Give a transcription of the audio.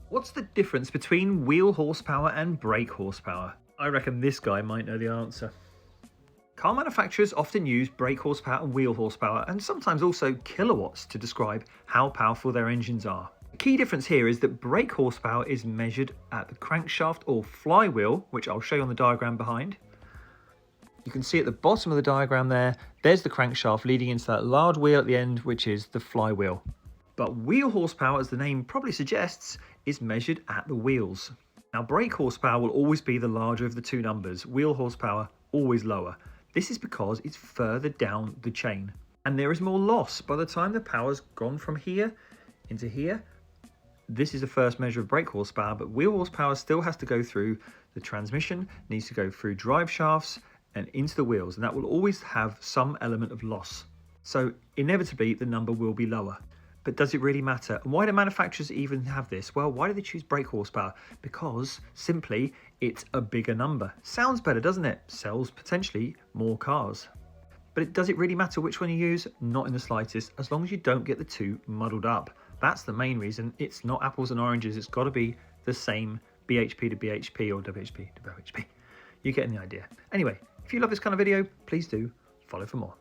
What's the difference between wheel horsepower and brake horsepower? I reckon this guy might know the answer. Car manufacturers often use brake horsepower and wheel horsepower, and sometimes also kilowatts, to describe how powerful their engines are. The key difference here is that brake horsepower is measured at the crankshaft or flywheel, which I'll show you on the diagram behind. You can see at the bottom of the diagram there's the crankshaft leading into that large wheel at the end, which is the flywheel. But wheel horsepower, as the name probably suggests, is measured at the wheels. Now, brake horsepower will always be the larger of the two numbers, wheel horsepower always lower. This is because it's further down the chain and there is more loss. By the time the power's gone from here into here, this is the first measure of brake horsepower, but wheel horsepower still has to go through the transmission, needs to go through drive shafts and into the wheels, and that will always have some element of loss. So inevitably the number will be lower. But does it really matter? And why do manufacturers even have this? Well, why do they choose brake horsepower? Because simply it's a bigger number. Sounds better, doesn't it? Sells potentially more cars. But does it really matter which one you use? Not in the slightest, as long as you don't get the two muddled up. That's the main reason. It's not apples and oranges. It's got to be the same BHP to BHP or WHP to WHP. You're getting the idea. Anyway, if you love this kind of video, please do follow for more.